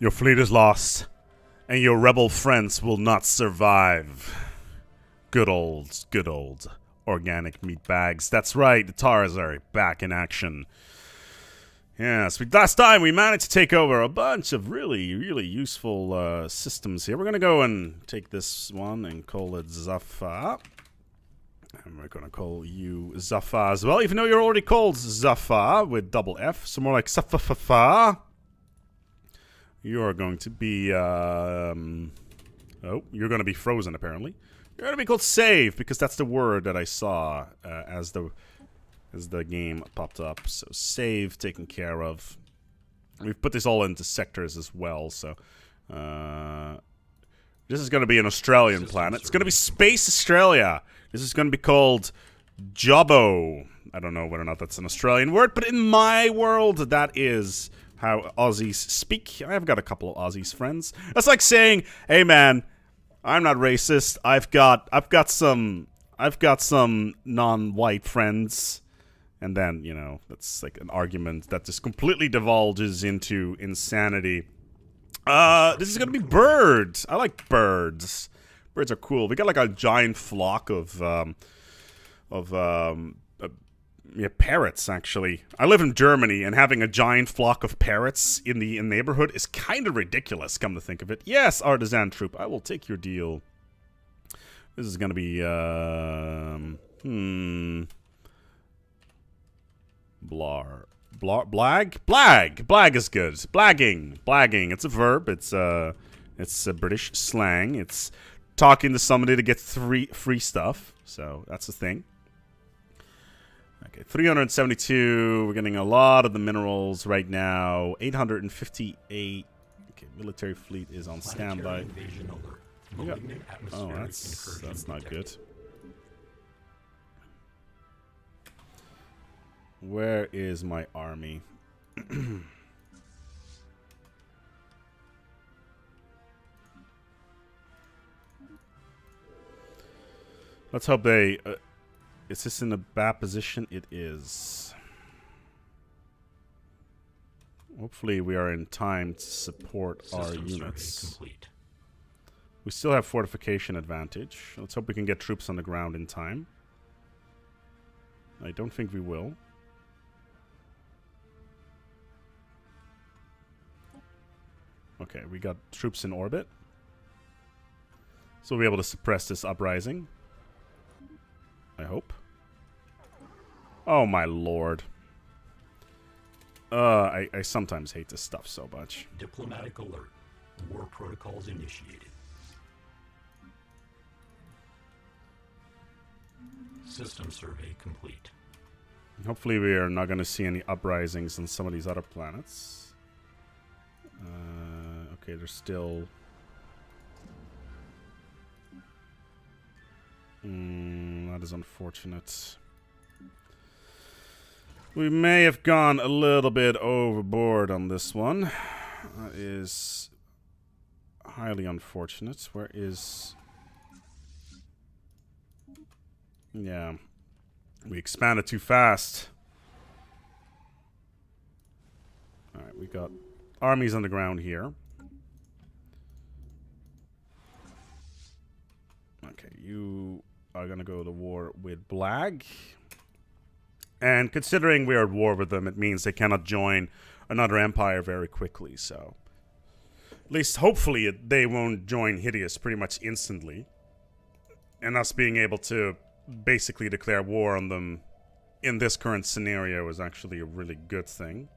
Your fleet is lost, and your rebel friends will not survive. Good old organic meat bags. That's right, the Tars are back in action. Yes, last time we managed to take over a bunch of really useful systems here. We're going to go and take this one and call it Zaffa. And we're going to call you Zaffa as well, even though you're already called Zaffa with double F. So more like Zaffa. You are going to be, oh, you're going to be frozen apparently. You're going to be called Save, because that's the word that I saw as the game popped up. So Save taken care of. We've put this all into sectors as well, so this is going to be an Australian planet. It's going to be Space Australia. This is going to be called Jobbo. I don't know whether or not that's an Australian word, but in my world, that is how Aussies speak. I've got a couple of Aussies friends. That's like saying, "Hey man, I'm not racist. I've got some non-white friends." And then, you know, that's like an argument that just completely divulges into insanity. This is gonna be birds. I like birds. Birds are cool. We got like a giant flock of parrots, actually. I live in Germany, and having a giant flock of parrots in the neighborhood is kind of ridiculous, come to think of it. Yes, artisan troop, I will take your deal. This is gonna be, Blag is good. Blagging. It's a verb. It's a British slang. It's talking to somebody to get free stuff. So that's the thing. Okay, 372. We're getting a lot of the minerals right now. 858. Okay, military fleet is on standby. Oh, that's not good. Where is my army? Let's hope they... is this in a bad position? It is. Hopefully we are in time to support our units. We still have fortification advantage. Let's hope we can get troops on the ground in time. I don't think we will. Okay, we got troops in orbit. So we'll be able to suppress this uprising. I hope. Oh my lord. I sometimes hate this stuff so much. Diplomatic alert. War protocols initiated. System survey complete. Hopefully we are not going to see any uprisings on some of these other planets. Okay, there's still... that is unfortunate. We may have gone a little bit overboard on this one. That is highly unfortunate. Where is... Yeah. We expanded too fast. Alright, we got armies on the ground here. Okay, you are gonna go to war with Blag. And considering we are at war with them, it means they cannot join another empire very quickly, so... At least, hopefully, they won't join Hideous pretty much instantly. And us being able to basically declare war on them in this current scenario is actually a really good thing.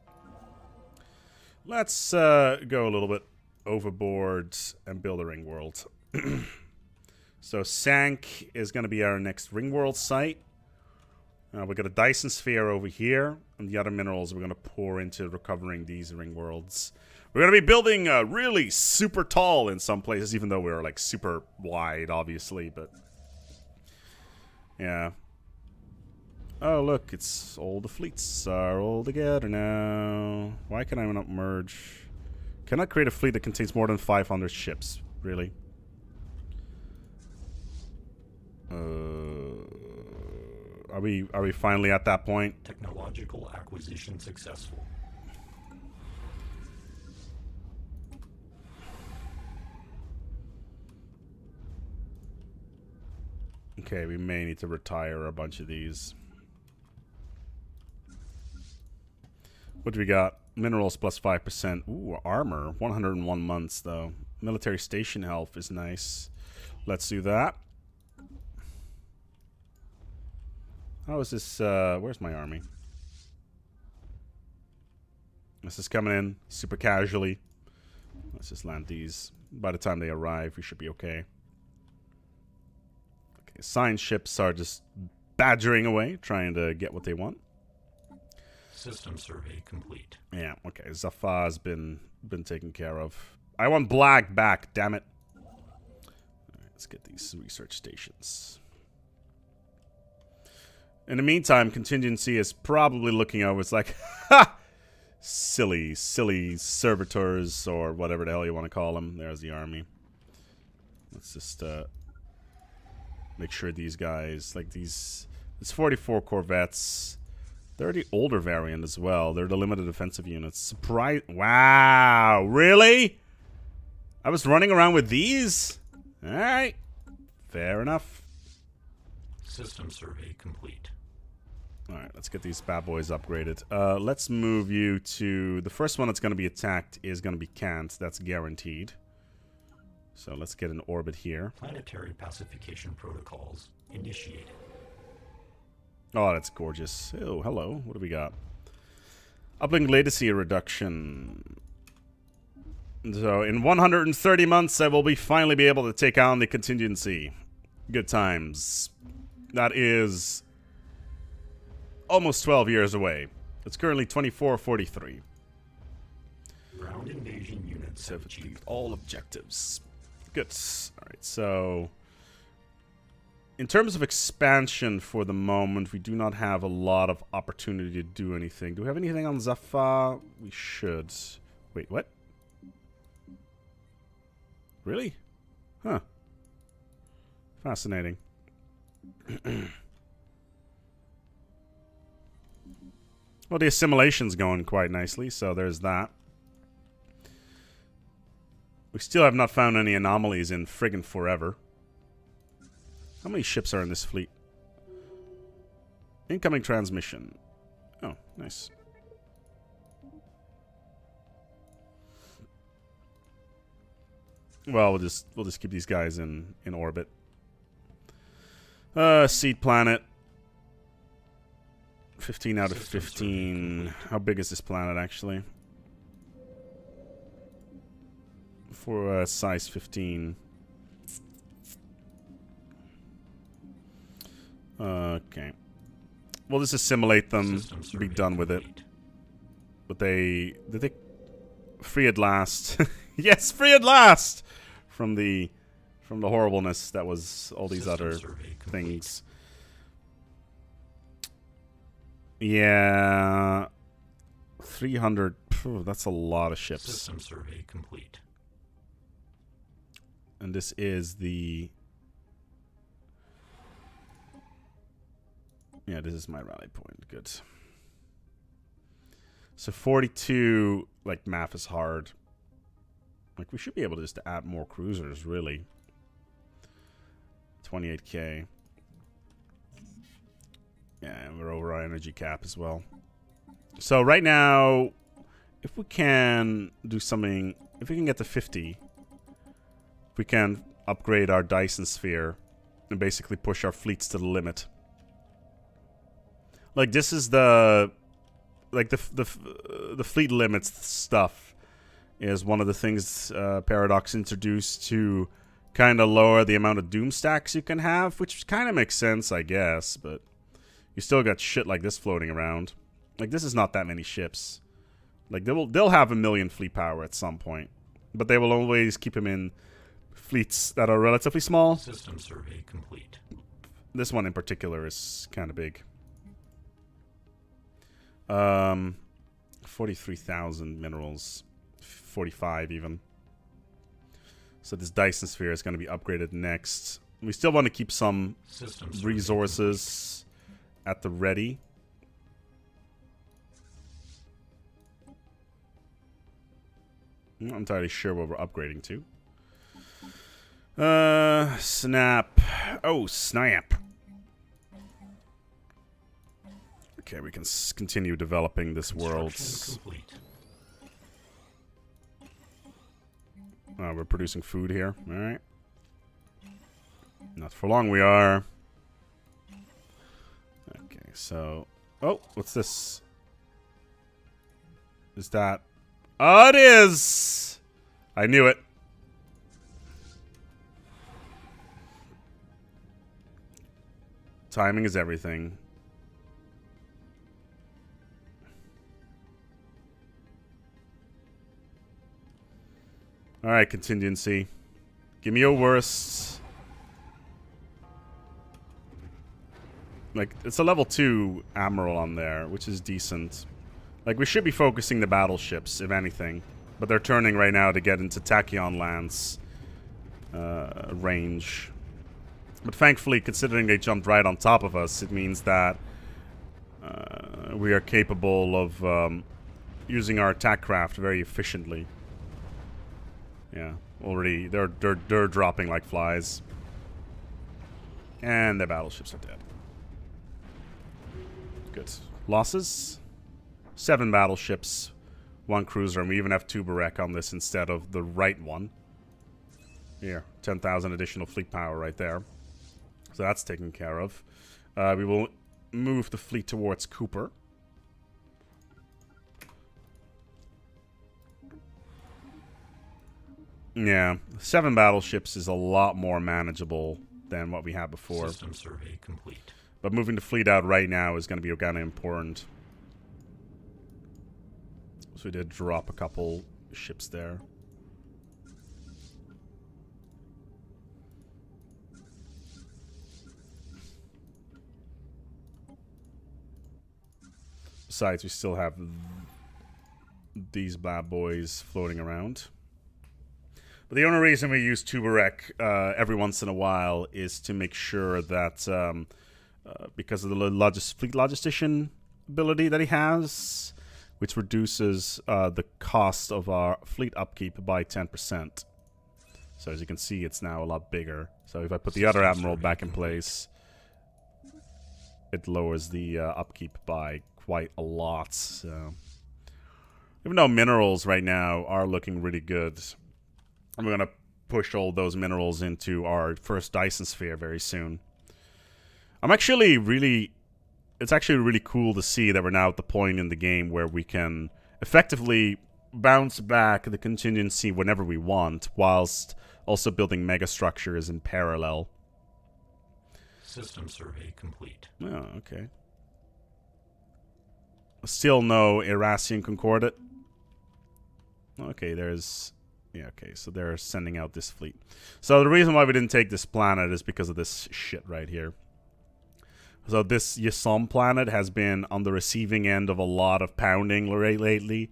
Let's go a little bit overboard and build a ring world. So Sank is going to be our next ring world site. We got a Dyson sphere over here, and the other minerals we're going to pour into recovering these ring worlds. We're going to be building really super tall in some places, even though we're like super wide, obviously, but yeah. Oh, look, it's all the fleets are all together now. Why can I not merge? Can I create a fleet that contains more than 500 ships? Really? Are we finally at that point? Technological acquisition successful. Okay, we may need to retire a bunch of these. What do we got? Minerals plus 5%. Ooh, armor. 101 months, though. Military station health is nice. Let's do that. How is this? Where's my army? This is coming in super casually. Let's just land these. By the time they arrive, we should be okay. Okay, science ships are just badgering away, trying to get what they want. System survey complete. Yeah, okay. Zafa's been taken care of. I want black back, damn it. Alright, let's get these research stations. In the meantime, contingency is probably looking over. It's like, ha! Silly servitors, or whatever the hell you want to call them. There's the army. Let's just make sure these guys, like these, it's 44 Corvettes. They're the older variant as well. They're the limited offensive units. Surprise! Wow, really? I was running around with these? Alright. Fair enough. System survey complete. Alright, let's get these bad boys upgraded. Let's move you to... The first one that's going to be attacked is going to be Kant. That's guaranteed. So let's get an orbit here. Planetary pacification protocols initiated. Oh, that's gorgeous. Oh, hello. What do we got? Uplink latency reduction. So, in 130 months, I will finally be able to take on the contingency. Good times. That is almost 12 years away. It's currently 2443. Ground invasion units have achieved all objectives. Good. Alright, so... In terms of expansion for the moment, we do not have a lot of opportunity to do anything. Do we have anything on Zafa? We should. Wait, what? Really? Huh. Fascinating. Well, the assimilation's going quite nicely, so there's that. We still have not found any anomalies in friggin' forever. How many ships are in this fleet? Incoming transmission. Oh, nice. Well, we'll just keep these guys in orbit. Seed planet. 15 out of 15. How big is this planet actually? For size 15. Okay. We'll just assimilate them, be done with it. But did they free at last? Yes, free at last from the horribleness that was all these other things. Yeah, 300. That's a lot of ships. System survey complete. And this is the. Yeah, this is my rally point. Good. So 42, like, math is hard. Like, we should be able to just add more cruisers, really. 28k. Yeah, and we're over our energy cap as well. So right now, if we can do something, if we can get to 50, we can upgrade our Dyson sphere and basically push our fleets to the limit. Like, this is the fleet limits stuff is one of the things Paradox introduced to kind of lower the amount of doom stacks you can have, which kind of makes sense, I guess, but you still got shit like this floating around. Like, this is not that many ships. Like, they'll have 1 million fleet power at some point, but they will always keep them in fleets that are relatively small. System survey complete. This one in particular is kind of big. 43,000 minerals, 45 even. So this Dyson sphere is going to be upgraded next. We still want to keep some resources at the ready. I'm not entirely sure what we're upgrading to. Snap. Oh, snap. Okay, we can continue developing this world. Complete. We're producing food here. Alright. Not for long we are. Okay, so... Oh, what's this? Is that... Oh, it is! I knew it. Timing is everything. Alright, contingency. Give me your worst. Like, it's a level 2 Admiral on there, which is decent. Like, we should be focusing the battleships, if anything. But they're turning right now to get into Tachyon Lance range. But thankfully, considering they jumped right on top of us, it means that we are capable of using our attack craft very efficiently. Yeah, already they're dropping like flies, and their battleships are dead. Good. Losses: 7 battleships, 1 cruiser, and we even have Tubarek on this instead of the right one. Here, 10,000 additional fleet power right there. So that's taken care of. We will move the fleet towards Cooper. Yeah, 7 battleships is a lot more manageable than what we had before. System survey complete. But moving the fleet out right now is going to be kind of important. So we did drop a couple ships there. Besides, we still have these bad boys floating around. But the only reason we use Tubarek every once in a while is to make sure that because of the fleet logistician ability that he has, which reduces the cost of our fleet upkeep by 10%. So as you can see, it's now a lot bigger. So if I put the other Admiral back in place, it lowers the upkeep by quite a lot. So even though minerals right now are looking really good, and we're going to push all those minerals into our first Dyson Sphere very soon. I'm actually really... It's actually really cool to see that we're now at the point in the game where we can effectively bounce back the contingency whenever we want, whilst also building megastructures in parallel. System survey complete. Oh, okay. Still no Irasian Concordate. Okay, there's... Yeah, okay, so they're sending out this fleet. So the reason why we didn't take this planet is because of this shit right here. So this Yasom planet has been on the receiving end of a lot of pounding lately.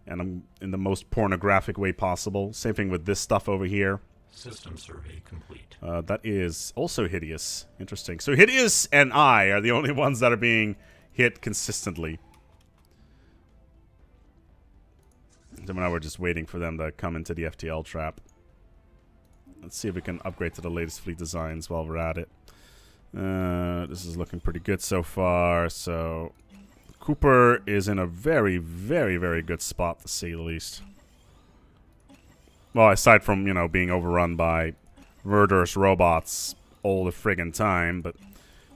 And I'm in the most pornographic way possible. Same thing with this stuff over here. System survey complete. That is also Hideous. Interesting. So Hideous and I are the only ones that are being hit consistently. So now we're just waiting for them to come into the FTL trap. Let's see if we can upgrade to the latest fleet designs while we're at it. This is looking pretty good so far. So Cooper is in a very, very, very good spot, to say the least. Well, aside from, you know, being overrun by murderous robots all the friggin' time, but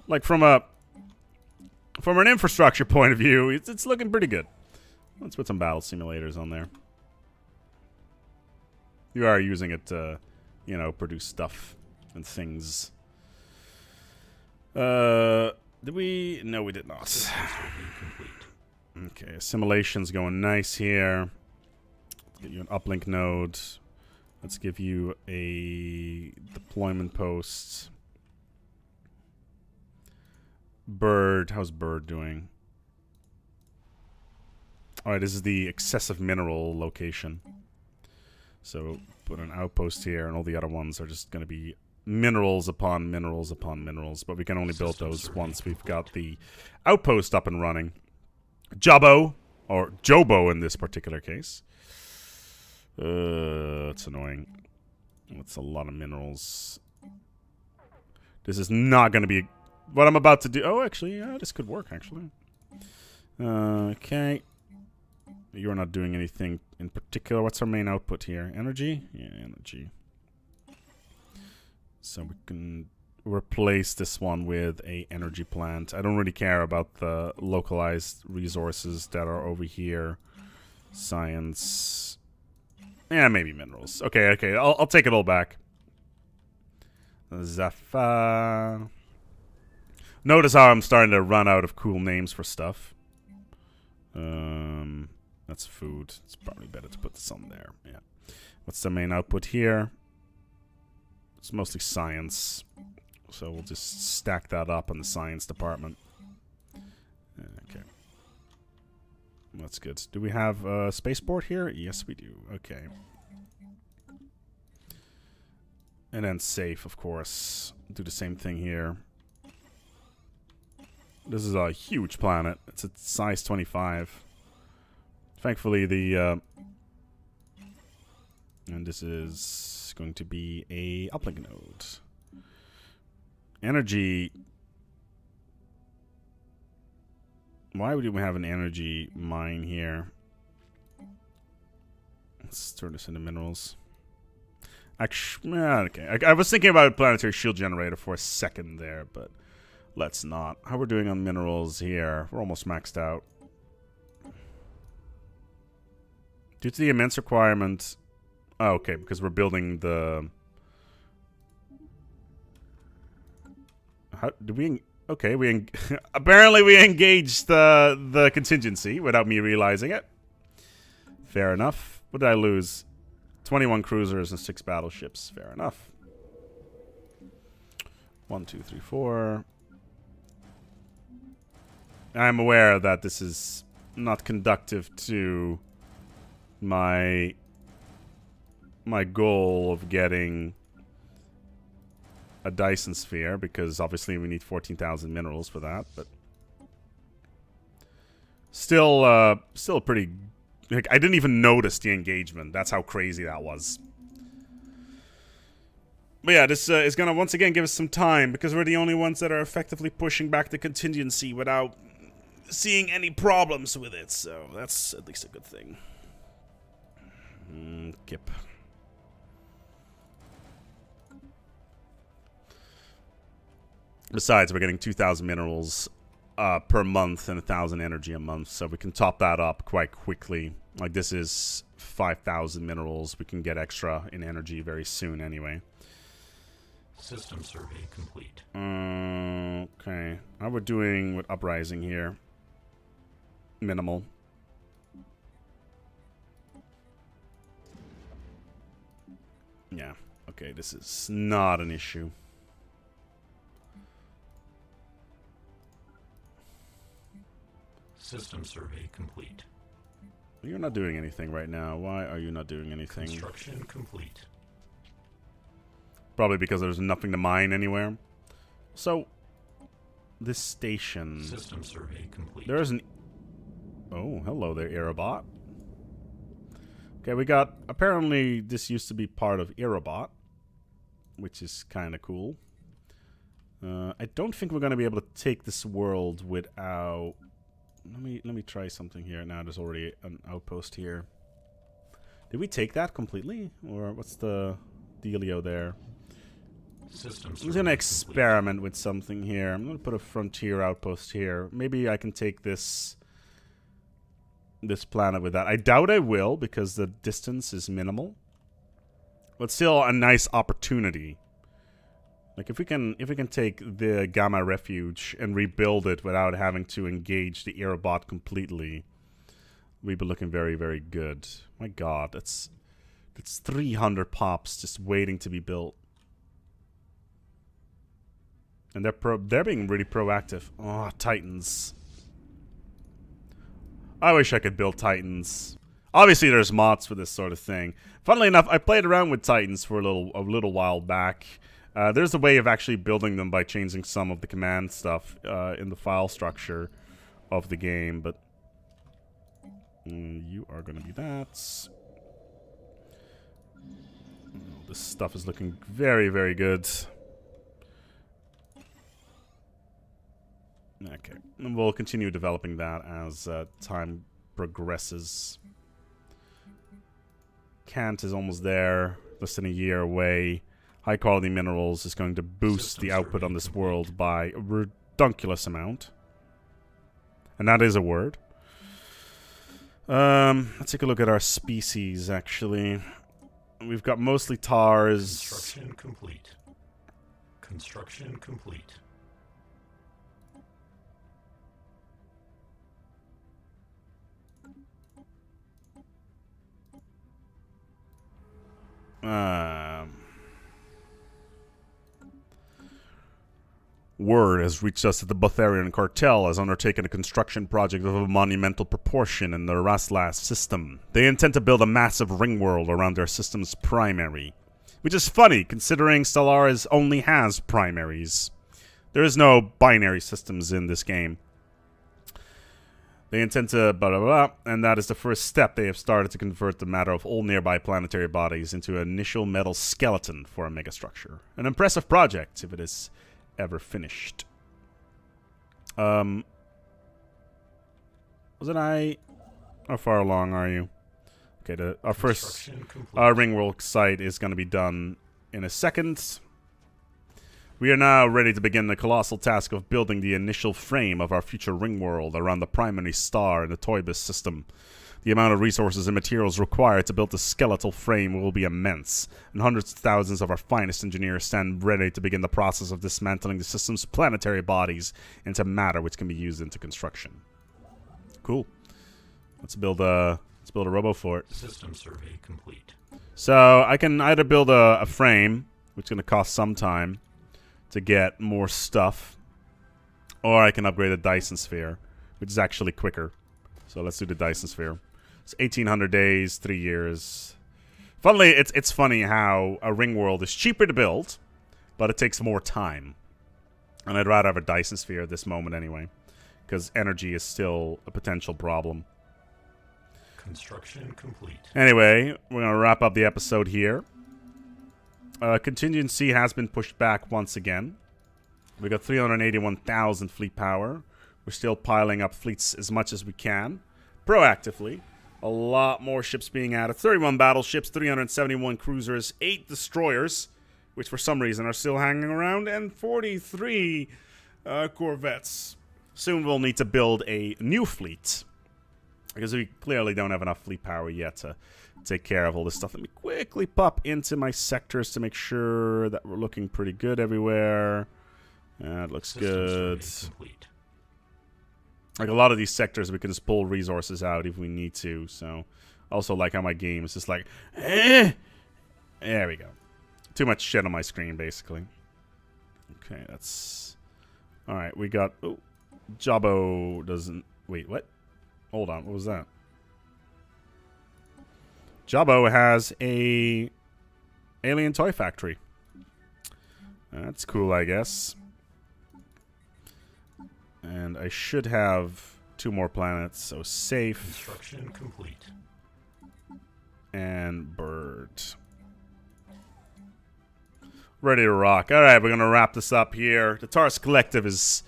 like from an infrastructure point of view, it's looking pretty good. Let's put some battle simulators on there. You are using it to, you know, produce stuff and things. Did we? No, we did not. Okay, assimilation's going nice here. Let's get you an uplink node. Let's give you a deployment post. Bird, how's Bird doing? Alright, this is the excessive mineral location. So, put an outpost here, and all the other ones are just going to be minerals upon minerals upon minerals. But we can only build those once we've got the outpost up and running. Jobbo, or Jobo in this particular case. It's annoying. That's a lot of minerals. This is not going to be... What I'm about to do... Oh, actually, yeah, this could work, actually. Okay. You're not doing anything in particular. What's our main output here? Energy? Yeah, energy. So we can replace this one with a energy plant. I don't really care about the localized resources that are over here. Science. Yeah, maybe minerals. Okay, okay. I'll take it all back. Zaffa. Notice how I'm starting to run out of cool names for stuff. That's food. It's probably better to put this on there. Yeah. What's the main output here? It's mostly science. So we'll just stack that up in the science department. Okay. That's good. Do we have a spaceport here? Yes, we do. Okay. And then safe, of course. Do the same thing here. This is a huge planet. It's at size 25. Thankfully, the... and this is going to be a uplink node. Energy... Why would we have an energy mine here? Let's turn this into minerals. Actually, okay. I was thinking about a planetary shield generator for a second there, but let's not. How we're doing on minerals here? We're almost maxed out. Due to the immense requirement... Oh, okay, because we're building the... How do we... Okay, apparently we engaged the contingency without me realizing it. Fair enough. What did I lose? 21 cruisers and 6 battleships. Fair enough. 1, 2, 3, 4. I'm aware that this is not conductive to my goal of getting a Dyson sphere, because obviously we need 14,000 minerals for that, but still pretty... Like, I didn't even notice the engagement. That's how crazy that was. But yeah, this is gonna once again give us some time, because we're the only ones that are effectively pushing back the contingency without seeing any problems with it, so that's at least a good thing. Kip. Besides, we're getting 2,000 minerals per month and 1,000 energy a month, so we can top that up quite quickly. Like, this is 5,000 minerals. We can get extra in energy very soon anyway. System survey complete. Okay. How we're doing with uprising here? Minimal. Yeah. Okay, this is not an issue. System survey complete. You're not doing anything right now. Why are you not doing anything? Construction complete. Probably because there's nothing to mine anywhere. So, this station... System survey complete. There's an... Oh, hello there, Aerobot. Okay, we got... Apparently, this used to be part of Aerobot, which is kind of cool. I don't think we're going to be able to take this world without... Let me try something here. Now there's already an outpost here. Did we take that completely? Or what's the dealio there? I'm just going to experiment with something here. I'm going to put a frontier outpost here. Maybe I can take this planet with that. I doubt I will, because the distance is minimal. But still a nice opportunity. Like, if we can take the Gamma Refuge and rebuild it without having to engage the Aerobot completely, we'd be looking very, very good. My god, that's 300 pops just waiting to be built. And they're being really proactive. Oh, Titans. I wish I could build Titans. Obviously, there's mods for this sort of thing. Funnily enough, I played around with Titans for a little while back. There's a way of actually building them by changing some of the command stuff in the file structure of the game, but you are going to be that. This stuff is looking very, very good. Okay, And we'll continue developing that as time progresses. Kant is almost there, less than a year away. High quality minerals is going to boost the output on this world by a redunculous amount. And that is a word. Let's take a look at our species, actually. We've got mostly TARS. Construction complete. Construction complete. Word has reached us that the Botharian cartel has undertaken a construction project of a monumental proportion in the Raslas system. They intend to build a massive ring world around their system's primary. Which is funny, considering Stellaris only has primaries. There is no binary systems in this game. They intend to blah blah blah, and that is the first step. They have started to convert the matter of all nearby planetary bodies into an initial metal skeleton for a megastructure. An impressive project, if it is ever finished. Wasn't I... How far along are you? Okay, our first ringworld site is going to be done in a second. We are now ready to begin the colossal task of building the initial frame of our future ring world around the primary star in the Toybus system. The amount of resources and materials required to build the skeletal frame will be immense, and hundreds of thousands of our finest engineers stand ready to begin the process of dismantling the system's planetary bodies into matter which can be used into construction. Cool. Let's build a robo-fort. System survey complete. So I can either build a frame, which is going to cost some time to get more stuff, or I can upgrade the Dyson Sphere, which is actually quicker. So let's do the Dyson Sphere. It's 1,800 days, 3 years. Funnily, it's funny how a ring world is cheaper to build, but it takes more time. And I'd rather have a Dyson Sphere at this moment anyway, because energy is still a potential problem. Construction complete. Anyway, we're going to wrap up the episode here. Contingency has been pushed back once again. We got 381,000 fleet power. We're still piling up fleets as much as we can. Proactively. A lot more ships being added. 31 battleships, 371 cruisers, 8 destroyers, which for some reason are still hanging around, and 43 corvettes. Soon we'll need to build a new fleet, because we clearly don't have enough fleet power yet to take care of all this stuff. Let me quickly pop into my sectors to make sure that we're looking pretty good everywhere. That looks good. Like a lot of these sectors, we can just pull resources out if we need to. So, also like how my game is just like, eh. There we go. Too much shit on my screen, basically. Okay, that's... Alright, we got... Oh, Jabbo doesn't... Wait, what? Hold on, what was that? Jabbo has a alien toy factory. That's cool, I guess. And I should have 2 more planets, so safe. Construction complete. And bird. Ready to rock. Alright, we're going to wrap this up here. The TARS Collective is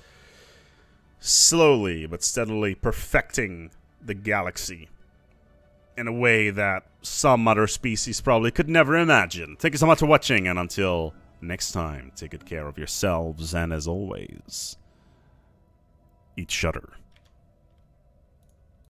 slowly but steadily perfecting the galaxy in a way that some other species probably could never imagine. Thank you so much for watching, and until next time, take good care of yourselves, and as always, eat shutter.